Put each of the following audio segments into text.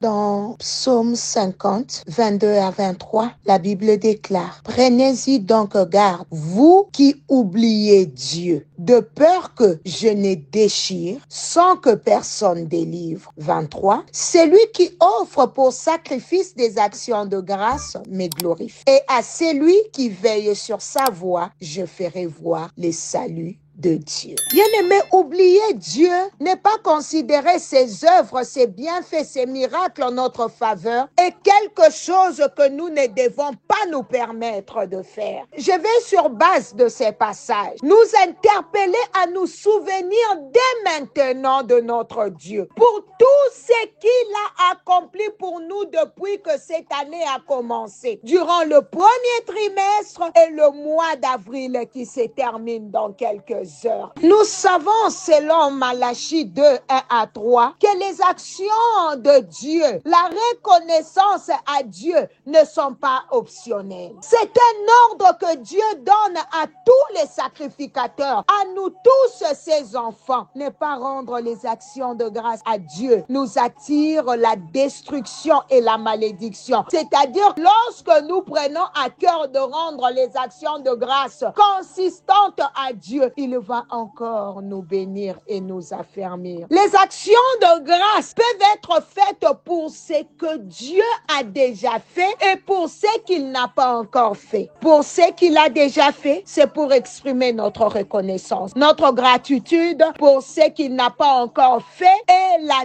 Dans Psaume 50, 22 à 23, la Bible déclare: Prenez-y donc garde, vous qui oubliez Dieu, de peur que je ne déchire sans que personne délivre. 23, celui qui offre pour sacrifice des actions de grâce me glorifie. Et à celui qui veille sur sa voie, je ferai voir les saluts de Dieu. Bien-aimé, oublier Dieu n'est pas considérer ses œuvres, ses bienfaits, ses miracles en notre faveur est quelque chose que nous ne devons pas nous permettre de faire. Je vais sur base de ces passages nous interpeller à nous souvenir dès maintenant de notre Dieu pour tout ce qu'il a accompli pour nous depuis que cette année a commencé, durant le premier trimestre et le mois d'avril qui se termine dans quelques heures. Nous savons, selon Malachie 2, 1 à 3, que les actions de Dieu, la reconnaissance à Dieu ne sont pas optionnelles. C'est un ordre que Dieu donne à tous les sacrificateurs, à nous tous ses enfants. Ne pas rendre les actions de grâce à Dieu nous attire la destruction et la malédiction. C'est-à-dire, lorsque nous prenons à cœur de rendre les actions de grâce consistantes à Dieu, il va encore nous bénir et nous affermir. Les actions de grâce peuvent être faites pour ce que Dieu a déjà fait et pour ce qu'il n'a pas encore fait. Pour ce qu'il a déjà fait, c'est pour exprimer notre reconnaissance, notre gratitude pour ce qu'il n'a pas encore fait et la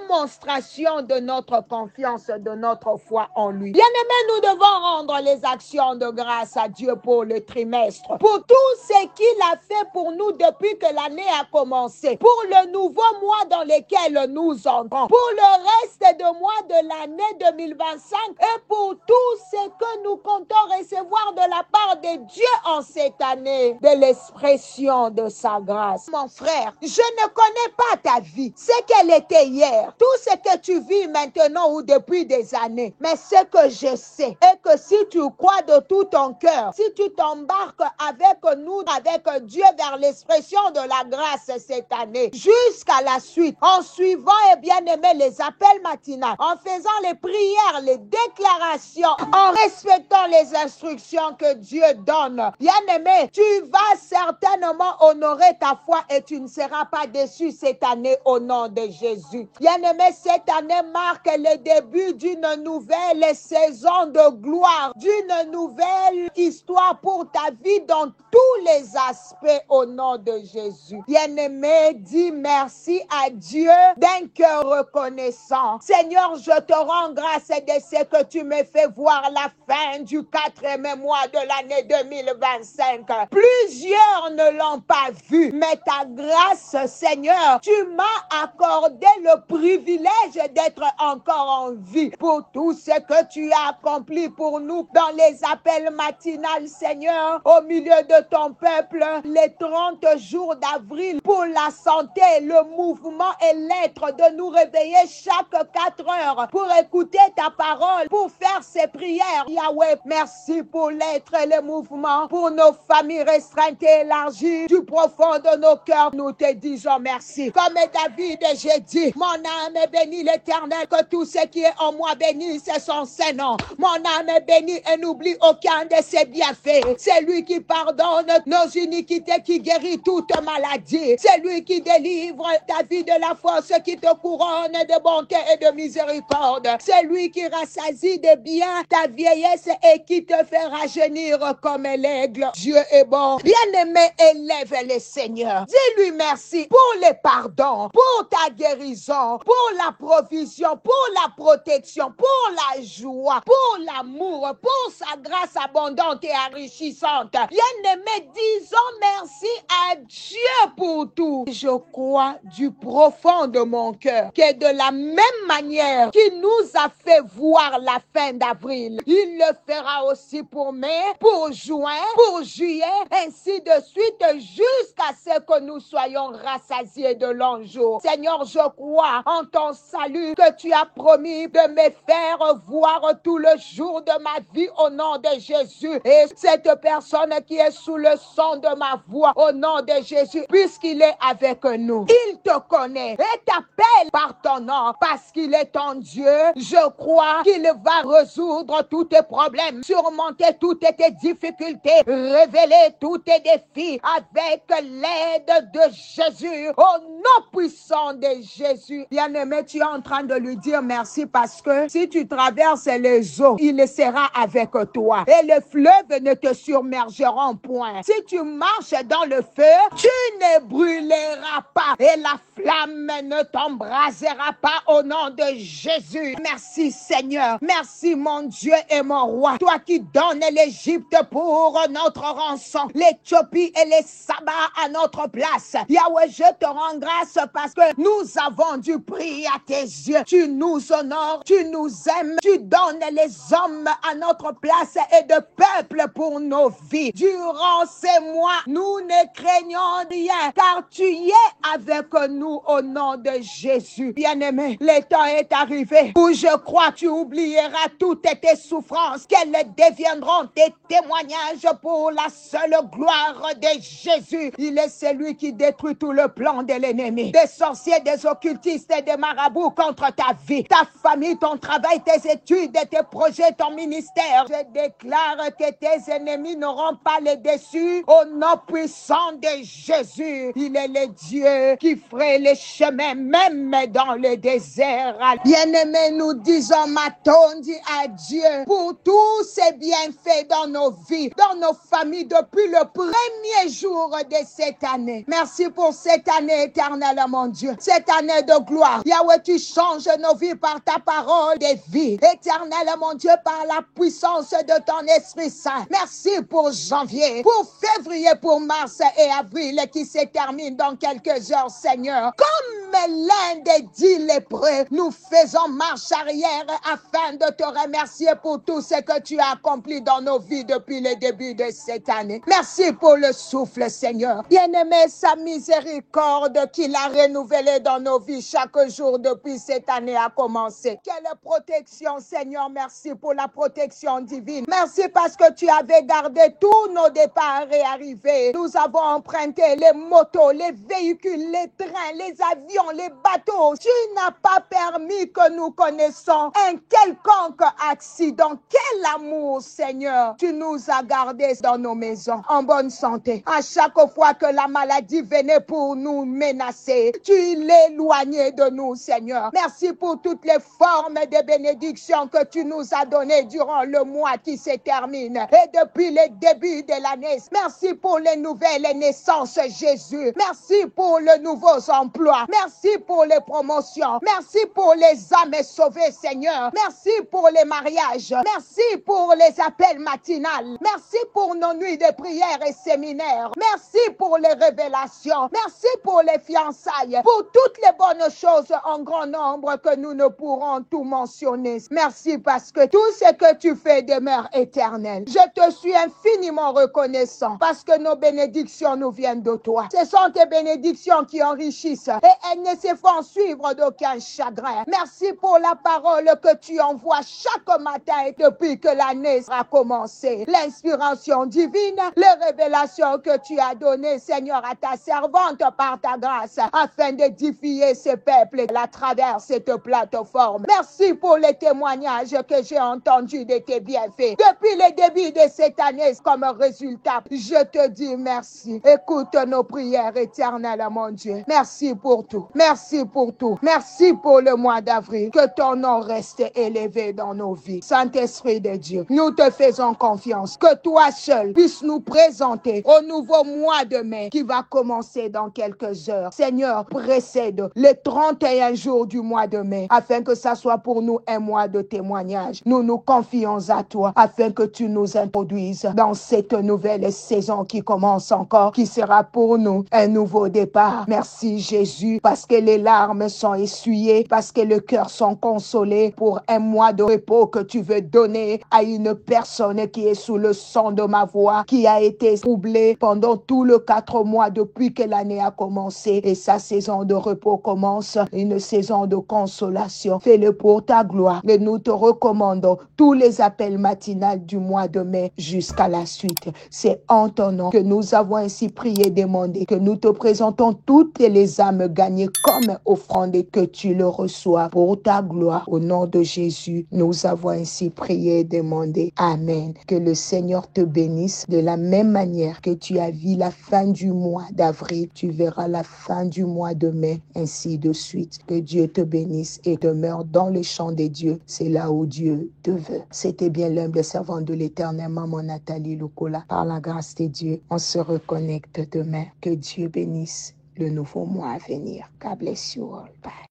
démonstration de notre confiance, de notre foi en lui. Bien-aimés, nous devons rendre les actions de grâce à Dieu pour le trimestre, pour tout ce qu'il a fait pour nous depuis que l'année a commencé, pour le nouveau mois dans lequel nous entrons, pour le reste de mois de l'année 2025 et pour tout ce que nous comptons recevoir de la part de Dieu en cette année, de l'expression de sa grâce. Mon frère, je ne connais pas ta vie, ce qu'elle était hier, tout ce que tu vis maintenant ou depuis des années, mais ce que je sais est que si tu crois de tout ton cœur, si tu t'embarques avec nous, avec Dieu vers l'expression de la grâce cette année, jusqu'à la suite, en suivant et bien aimé les appels matinaux, en faisant les prières, les déclarations, en respectant les instructions que Dieu donne, bien aimé, tu vas certainement honorer ta foi et tu ne seras pas déçu cette année au nom de Jésus. Bien aimé, cette année marque le début d'une nouvelle saison de gloire, d'une nouvelle histoire pour ta vie dans tous les aspects au nom de Jésus. Bien-aimé, dis merci à Dieu d'un cœur reconnaissant. Seigneur, je te rends grâce de ce que tu me fais voir la fin du 4e mois de l'année 2025. Plusieurs ne l'ont pas vu, mais ta grâce, Seigneur, tu m'as accordé le privilège d'être encore en vie pour tout ce que tu as accompli pour nous dans les appels matinales, Seigneur, au milieu de ton peuple, les 30 jours d'avril pour la santé, le mouvement et l'être de nous réveiller chaque 4 heures pour écouter ta parole, pour faire ces prières. Yahweh, merci pour l'être et le mouvement, pour nos familles restreintes et élargies, du profond de nos cœurs, nous te disons merci. Comme David, j'ai dit, mon âme bénit l'Éternel, que tout ce qui est en moi bénisse son Saint-Nom. Mon âme bénit et n'oublie aucun de ses bienfaits. C'est lui qui pardonne nos iniquités, qui guérit toute maladie. C'est lui qui délivre ta vie de la force, qui te couronne de bonté et de miséricorde. C'est lui qui rassasie de bien ta vieillesse et qui te fait rajeunir comme l'aigle. Dieu est bon. Bien-aimé, élève le Seigneur. Dis-lui merci pour les pardons, pour ta guérison, pour la provision, pour la protection, pour la joie, pour l'amour, pour sa grâce abondante et enrichissante. Bien-aimé, disons merci à Dieu pour tout. Je crois du profond de mon cœur que de la même manière qu'il nous a fait voir la fin d'avril, il le fera aussi pour mai, pour juin, pour juillet, ainsi de suite, jusqu'à ce que nous soyons rassasiés de longs jours. Seigneur, je crois en ton salut que tu as promis de me faire voir tout le jour de ma vie au nom de Jésus. Et cette personne qui est sous le son de ma voix, au nom de Jésus, puisqu'il est avec nous, il te connaît et t'appelle par ton nom parce qu'il il est ton Dieu. Je crois qu'il va résoudre tous tes problèmes, surmonter toutes tes difficultés, révéler tous tes défis avec l'aide de Jésus, au nom puissant de Jésus. Bien-aimé, tu es en train de lui dire merci parce que si tu traverses les eaux, il sera avec toi et les fleuves ne te submergeront point. Si tu marches dans le feu, tu ne brûleras pas et la flamme ne t'embrasera pas au nom de Jésus. Merci Seigneur. Merci mon Dieu et mon roi. Toi qui donnes l'Égypte pour notre rançon, l'Éthiopie et les Sabats à notre place. Yahweh, je te rends grâce parce que nous avons du prix à tes yeux. Tu nous honores, tu nous aimes, tu donnes les hommes à notre place et de peuple pour nos vies. Durant ces mois, nous ne craignons rien car tu y es avec nous au nom de Jésus. Bien-aimé, le temps est arrivé où je crois tu oublieras toutes tes souffrances, qu'elles deviendront des témoignages pour la seule gloire de Jésus. Il est celui qui détruit tout le plan de l'ennemi, des sorciers, des occultistes et des marabouts contre ta vie, ta famille, ton travail, tes études, tes projets, ton ministère. Je déclare que tes ennemis n'auront pas les dessus au nom puissant de Jésus. Il est le Dieu qui ferait les chemins même dans le désert. Bien-aimés, nous disons Matondi à Dieu pour tous ces bienfaits dans nos vies, dans nos familles depuis le premier jour de cette année. Merci pour cette année éternelle, mon Dieu. Cette année de gloire. Yahweh, tu changes nos vies par ta parole de vie. Éternel, mon Dieu, par la puissance de ton Esprit Saint. Merci pour janvier, pour février, pour mars et avril qui se termine dans quelques heures, Seigneur. Comme l'un des 10 lépreux, nous faisons marche arrière afin de te remercier pour tout ce que tu as accompli dans nos vies depuis le début de cette année. Merci pour le souffle, Seigneur. Bien-aimé, sa miséricorde qu'il a renouvelée dans nos vies chaque jour depuis cette année a commencé. Quelle protection, Seigneur. Merci pour la protection divine. Merci parce que tu avais gardé tous nos départs et arrivées. Nous avons emprunté les motos, les véhicules, les trains, les avions, les bateaux. Tu n'as pas permis que nous connaissions un quelconque accident. Quel amour, Seigneur. Tu nous as gardés dans nos maisons en bonne santé. À chaque fois que la maladie venait pour nous menacer, tu l'éloignais de nous, Seigneur. Merci pour toutes les formes de bénédictions que tu nous as données durant le mois qui se termine et depuis le début de l'année. Merci pour les nouvelles naissances, Jésus. Merci pour les nouveaux emplois. Merci pour les promotions. Merci pour les âmes sauvées, Seigneur. Merci pour les mariages. Merci pour les appels matinales. Merci pour nos nuits de prière et séminaires. Merci pour les révélations. Merci pour les fiançailles. Pour toutes les bonnes choses en grand nombre que nous ne pourrons tout mentionner. Merci parce que tout ce que tu fais demeure éternel. Je te suis infiniment reconnaissant parce que nos bénédictions nous viennent de toi. Ce sont tes bénédictions qui enrichissent et elles ne se font suivre d'aucun chagrin. Merci pour la parole que tu envoies chaque matin depuis que l'année sera commencée. L'inspiration divine, les révélations que tu as données, Seigneur, à ta servante par ta grâce, afin d'édifier ce peuple à travers cette plateforme. Merci pour les témoignages que j'ai entendus de tes bienfaits. Depuis le début de cette année, comme résultat, je te dis merci. Écoute nos prières éternelles, mon Dieu. Merci pour tout. Merci pour tout. Merci pour le mois d'avril. Que ton nom reste élevé dans nos vies. Saint-Esprit de Dieu, nous te faisons confiance. Que toi seul puisses nous présenter au nouveau mois de mai qui va commencer dans quelques heures. Seigneur, précède les 31 jours du mois de mai afin que ça soit pour nous un mois de témoignage. Nous nous confions à toi afin que tu nous introduises dans cette nouvelle saison qui commence encore, qui sera pour nous un nouveau départ. Merci Jésus parce que les larmes sont essuyées, parce que les cœurs sont consolés pour un mois de repos que tu veux donner à une personne qui est sous le son de ma voix, qui a été troublée pendant tout le 4 mois depuis que l'année a commencé et sa saison de repos commence, une saison de consolation. Fais-le pour ta gloire et nous te recommandons tous les appels matinales du mois de mai jusqu'à la suite. C'est en ton nom que nous avons ainsi prié et demandé, que nous te présentons toutes les âmes gagnées comme offrande et que tu le reçois. soit pour ta gloire. Au nom de Jésus, nous avons ainsi prié et demandé. Amen. Que le Seigneur te bénisse de la même manière que tu as vu la fin du mois d'avril, tu verras la fin du mois de mai, ainsi de suite. Que Dieu te bénisse et demeure dans le champ des dieux. C'est là où Dieu te veut. C'était bien l'humble servante de l'Éternel, maman Nathalie Lukola. Par la grâce de Dieu, on se reconnecte demain. Que Dieu bénisse le nouveau mois à venir. God bless you all. Bye.